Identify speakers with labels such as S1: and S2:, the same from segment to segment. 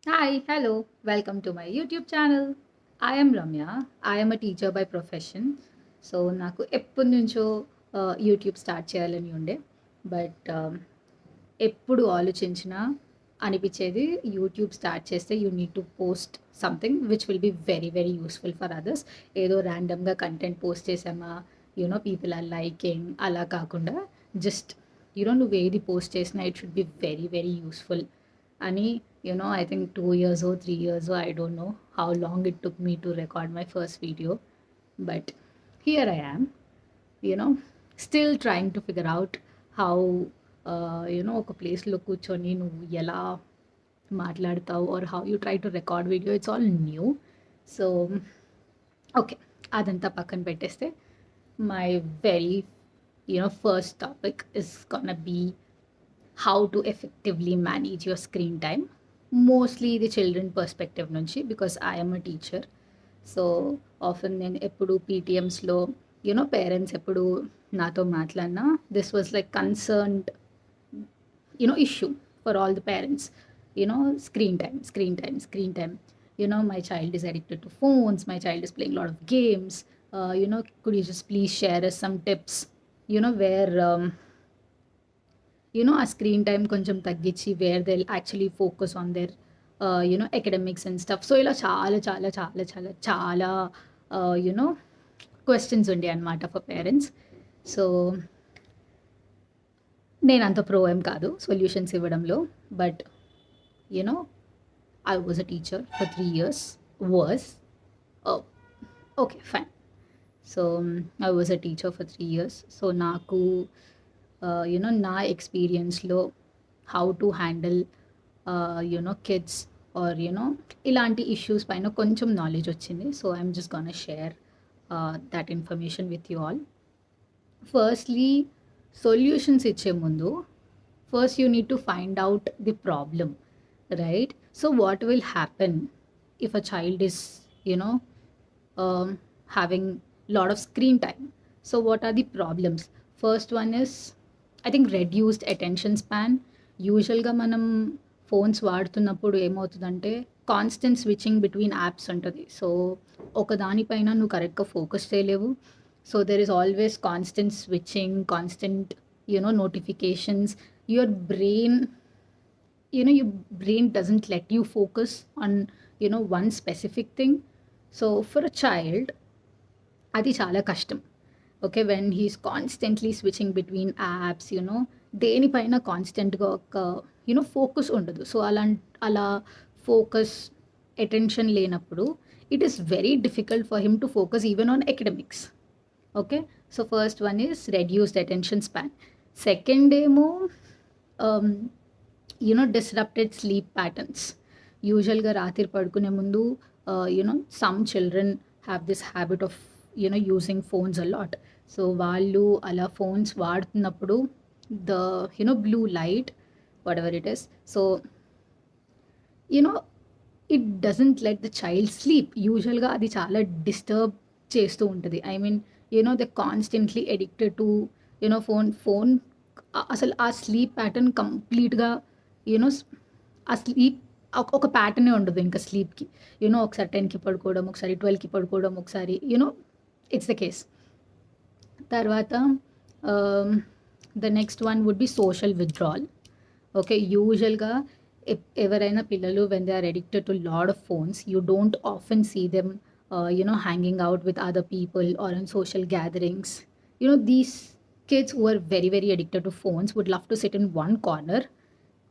S1: Hi, hello, welcome to my YouTube channel. I am Ramya. I am a teacher by profession. So నాకు ఎప్పటి నుంచో YouTube start చేయాలని ఉండే but ఎప్పుడు ఆలోచించినా అనిపించేది యూట్యూబ్ స్టార్ట్ చేస్తే you need to post something which will be very very useful for others. ఏదో ర్యాండమ్గా కంటెంట్ పోస్ట్ చేసామా పీపుల్ ఆర్ లైకింగ్ అలా కాకుండా జస్ట్ నువ్వు ఏది పోస్ట్ చేసినా it should be very very useful అని. I think 2 years or 3 years or I don't know how long it took me to record my first video, but here I am, you know still trying to figure out how ఒక ప్లేస్లో కూర్చొని నువ్వు ఎలా మాట్లాడతావు or how you try to record video. It's all new. So okay, అదంతా పక్కన పెట్టేస్తే my very first topic is gonna be how to effectively manage your screen time, mostly the children perspective nunchi, because I am a teacher. So often నేను ఎప్పుడు పీటీఎమ్స్లో parents ఎప్పుడు నాతో మాట్లాడినా this was like concerned issue for all the parents. Screen time. My child is addicted to phones, my child is playing a lot of games. Could you just please share us some tips where ఆ screen time కొంచెం తగ్గించి where they actually focus on their academics and stuff. So ఇలా చాలా చాలా చాలా చాలా చాలా questions ఉండే అనమాట ఫర్ పేరెంట్స్. సో నేను అంత ప్రో ఏం కాదు సొల్యూషన్స్ ఇవ్వడంలో, but I was a teacher for 3 years. Was okay fine. So I was a teacher for 3 years. So నాకు నా ఎక్స్పీరియన్స్లో how to handle kids or ఇలాంటి ఇష్యూస్ పైన కొంచెం నాలెడ్జ్ వచ్చింది. So I'm just gonna share that information with you all. Firstly solutions ఇచ్చే ముందు first you need to find out the problem, right? So what will happen if a child is having lot of screen time? So what are the problems? First one is, I think, reduced attention span. యూజువల్గా మనం phones వాడుతున్నప్పుడు ఏమవుతుందంటే constant switching between apps ఉంటుంది. So ఒక దానిపైన నువ్వు కరెక్ట్గా focus చేయలేవు. So there is always constant switching, constant notifications. Your brain your brain doesn't let you focus on one specific thing. So for a child అది చాలా కష్టం. Okay, when he's constantly switching between apps, దేనిపైన కాన్స్టెంట్గా ఒక focus ఉండదు. So అలా focus attention లేనప్పుడు it is very difficult for him to focus even on academics. Okay, so first one is reduced attention span. Second ఏమో disrupted sleep patterns. యూజువల్గా రాత్రి పడుకునే ముందు some children have this habit of using phones a lot. So వాళ్ళు అలా phones వాడుతున్నప్పుడు the blue light, whatever it is, so it doesn't let the child sleep. యూజువల్గా అది చాలా డిస్టర్బ్ చేస్తూ ఉంటుంది. I mean they constantly addicted to phone. అసలు ఆ స్లీప్ ప్యాటర్న్ కంప్లీట్గా ఆ స్లీప్ ఒక ప్యాటర్నే ఉండదు ఇంకా స్లీప్కి. ఒకసారి 10కి పడుకోవడం, ఒకసారి 12కి పడుకోవడం, ఒకసారి ఇట్స్ ద కేస్. తర్వాత the next one would be social withdrawal. Okay, యూజువల్గా ఎవరైనా పిల్లలు when they are addicted to lot of phones, you don't often see them hanging out with other people or in social gatherings. These kids who are very very addicted to phones would love to sit in one corner.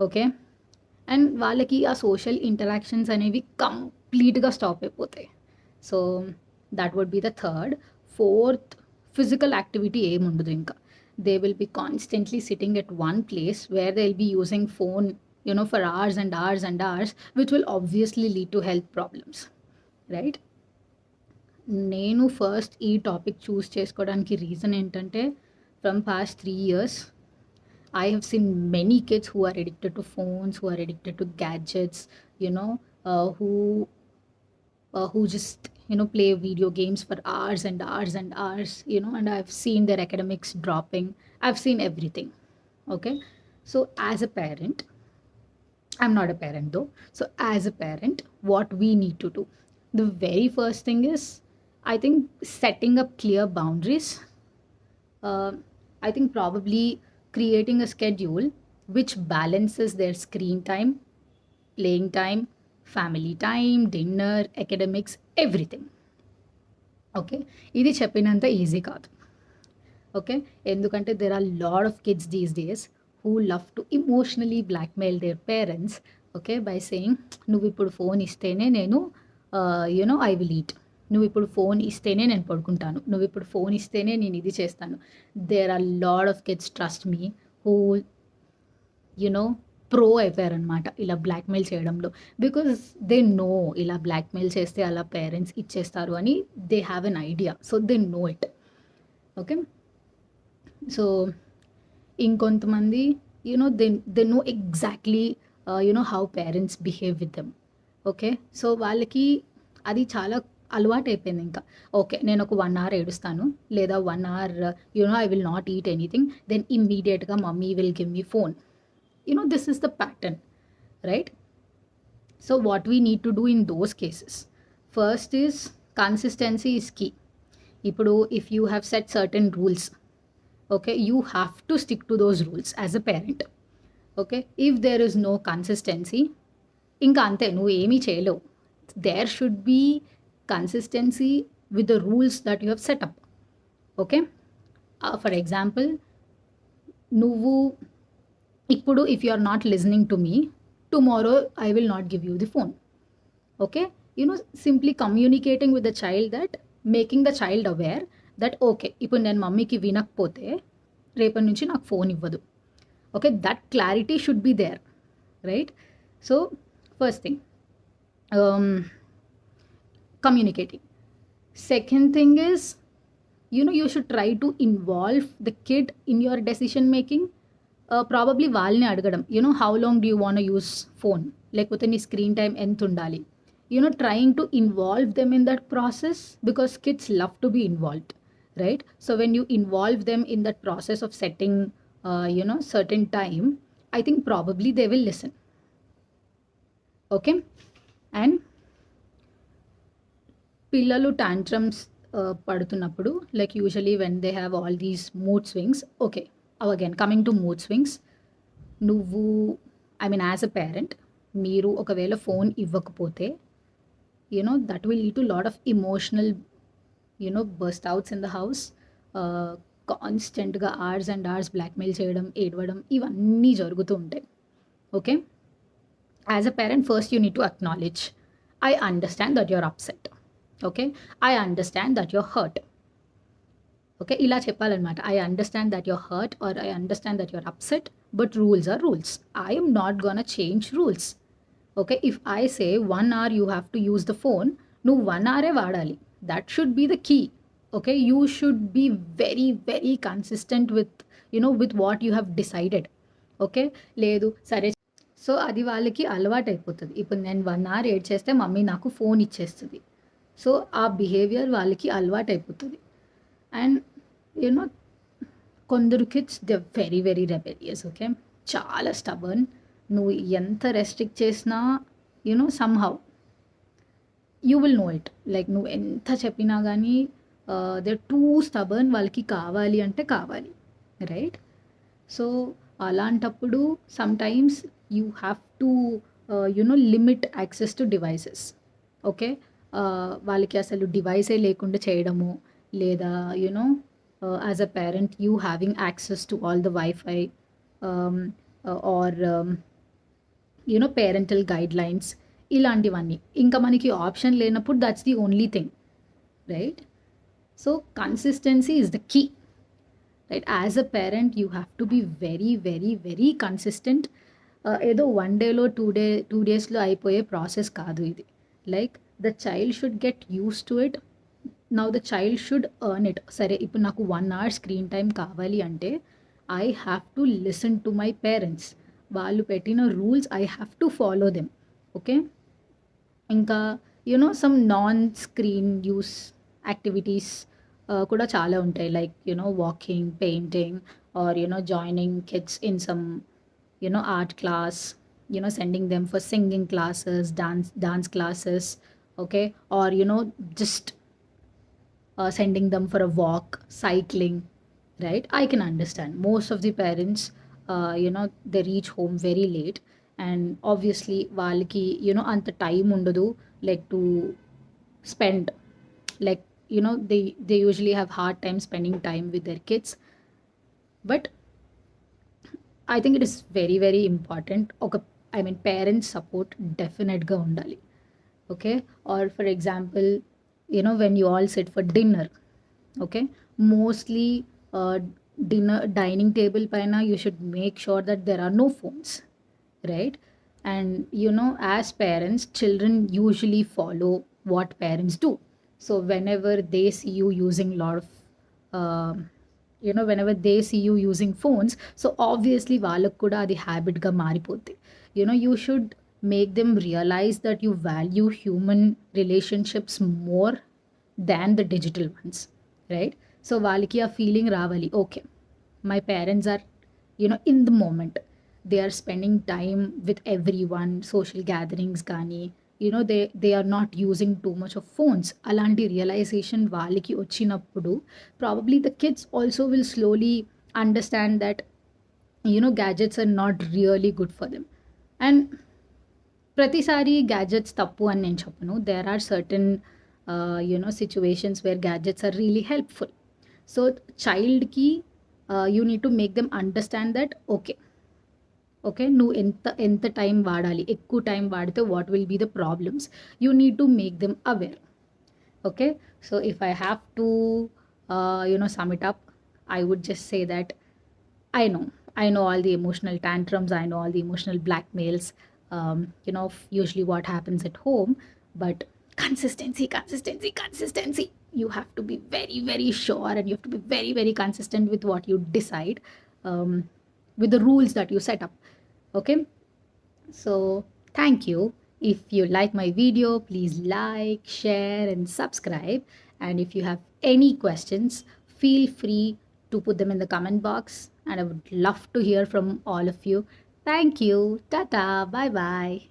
S1: Okay, and వాళ్ళకి ఆ social interactions అనేవి కంప్లీట్గా stop అయిపోతాయి. So that would be the third. Fourth, physical activity ఏముండదు ఇంకా. They will be constantly sitting at one place where they will be using phone for hours and hours and hours, which will obviously lead to health problems, right? నేను first ఈ topic choose చేసుకోవడానికి reason ఏంటంటే, from past 3 years I have seen many kids who are addicted to phones, who are addicted to gadgets, who just play video games for hours and hours and hours, and I've seen their academics dropping. I've seen everything. Okay, so as a parent I'm not a parent though. So, as a parent, what we need to do? The very first thing is, I think, setting up clear boundaries. uh, I think probably creating a schedule which balances their screen time, playing time, family time, dinner, academics, everything. Okay. ఇది చెప్పినంత easy కాదు. Okay. ఎందుకంటే there are lot of kids these days who love to emotionally blackmail their parents, okay, by saying నువ్విప్పుడు phone ఇస్తేనే నేను I will eat. నువ్విప్పుడు phone ఇస్తేనే నేను పడుకుంటాను. నువ్విప్పుడు ఫోన్ ఇస్తేనే నేను ఇది చేస్తాను. There are lot of kids, trust me, who you know pro అయిపోయారనమాట ఇలా బ్లాక్‌మెయిల్ చేయడంలో. బికాజ్ దే నో ఇలా బ్లాక్‌మెయిల్ చేస్తే అలా పేరెంట్స్ ఇచ్చేస్తారు అని they have an idea. So they know it. Okay. So ఇంకొంతమంది they know exactly how parents behave with them. Okay. So వాళ్ళకి అది చాలా అలవాటైపోయింది ఇంకా. ఓకే. నేను ఒక 1 అవర్ ఏడుస్తాను, లేదా 1 hour I will not eat anything, then ఇమ్మీడియట్‌గా mummy will give me phone. This is the pattern, right? So what we need to do in those cases, first is consistency is key. Ippudu if you have set certain rules, okay, you have to stick to those rules as a parent. Okay, if there is no consistency, inka ante nu emi cheyalevu. There should be consistency with the rules that you have set up. Okay. For example, నువ్వు ఇప్పుడు if you are not listening to me, tomorrow I will not give you the phone. Okay. Simply communicating with the child, that making the child aware that okay, ఇప్పుడు నేను మమ్మీకి వినకపోతే రేపటి నుంచి నాకు phone ఇవ్వదు. Okay. That clarity should be there, right? So first thing, communicating. Second thing is, you should try to involve the kid in your decision making. Probably వాళ్ళని అడగడం, how long do you want use phone, లేకపోతే నీ screen time ఎంత ఉండాలి, trying to involve them in that process, because kids love to be involved, right? So when you involve them in that process of setting certain time, I think probably they will listen. Okay. And పిల్లలు tantrums పడుతున్నప్పుడు, like usually when they have all these mood swings, okay, again coming to mood swings, నువ్వు as a parent మీరు ఒకవేళ phone ఇవ్వకపోతే that will lead to lot of emotional burst outs in the house. కాన్స్టెంట్గా hours and hours blackmail చేయడం, ఏడవడం, ఇవన్నీ జరుగుతూ ఉంటాయి. Okay. As a parent first you need to acknowledge, I understand that you're upset. Okay. I understand that you're hurt. Okay. ఇలా చెప్పాలన్నమాట. I understand that you're hurt or I understand that you're upset, but rules are rules. I am not gonna change rules. Okay. If I say 1 hour you have to use the phone, నువ్వు 1 hour వాడాలి. That should be the key. Okay. You should be very very consistent with what you have decided. Okay. లేదు సరే, so అది వాళ్ళకి అలవాటు అయిపోతుంది. ఇప్పుడు నేను 1 hour ఏడ్చేస్తే మమ్మీ నాకు ఫోన్ ఇచ్చేస్తుంది. సో ఆ బిహేవియర్ వాళ్ళకి అలవాటు అయిపోతుంది. అండ్ కొందరు kids they very very rebellious. Okay. చాలా స్టబర్న్. నువ్వు ఎంత రెస్ట్రిక్ట్ చేసినా somehow you will know it. Like నువ్వు ఎంత చెప్పినా కానీ దే టూ స్టబర్న్. వాళ్ళకి కావాలి అంటే కావాలి, రైట్? సో అలాంటప్పుడు sometimes you have to limit access to devices. Okay. వాళ్ళకి అసలు డివైసే లేకుండా చేయడము, లేదా as a parent you having access to all the wifi or parental guide lines, ఇలాంటివన్నీ. ఇంకా మనకి ఆప్షన్ లేనప్పుడు that's the only thing, right? So consistency is the key, right? As a parent you have to be very very very consistent. ఏదో 1 dayలో 2 daysలో అయిపోయే process కాదు ఇది. Like the child should get used to it. Now the child should earn it. సరే, ఇప్పుడు నాకు 1 hour screen time కావాలి అంటే I have to listen to my parents. వాళ్ళు పెట్టిన rules I have to follow them. Okay. ఇంకా some non screen use activities కూడా చాలా ఉంటాయి. Like walking, painting, or joining kids in some art class, sending them for singing classes, dance classes, okay, or just sending them for a walk, cycling, right? I can understand. Most of the parents, they reach home very late, and obviously, వాళ్ళకి అంత time ఉండదు, like to spend, like they usually have hard time spending time with their kids. But I think it is very very important. Parent support definitely undali. Okay, or for example, when you all sit for dinner, okay, mostly dinner dining table paina, you should make sure that there are no phones, right? And as parents, children usually follow what parents do. So whenever they see you using a lot of whenever they see you using phones, so obviously వాళ్ళకు కూడా అది హ్యాబిట్గా మారిపోద్ది. You should make them realize that you value human relationships more than the digital ones, right? So వాళ్ళకి ఆ feeling రావాలి, okay, my parents are in the moment, they are spending time with everyone, social gatherings కానీ they are not using too much of phones. అలాంటి realisation వాళ్ళకి వచ్చినప్పుడు probably the kids also will slowly understand that gadgets are not really good for them. And ప్రతిసారి gadgets తప్పు అని నేను చెప్పను. There are certain situations where gadgets are really helpful. So చైల్డ్కి you need to make them understand that okay నువ్వు ఎంత time వాడాలి, ఎక్కువ టైం వాడితే what will be the problems, you need to make them aware. Okay, so if I have to sum it up, I would just say that I know all the emotional tantrums, I know all the emotional blackmails, usually what happens at home. But consistency, you have to be very very sure, and you have to be very very consistent with what you decide, with the rules that you set up. Okay, so thank you. If you like my video, please like, share and subscribe. And if you have any questions, feel free to put them in the comment box, and I would love to hear from all of you. Thank you. Tata. Bye bye.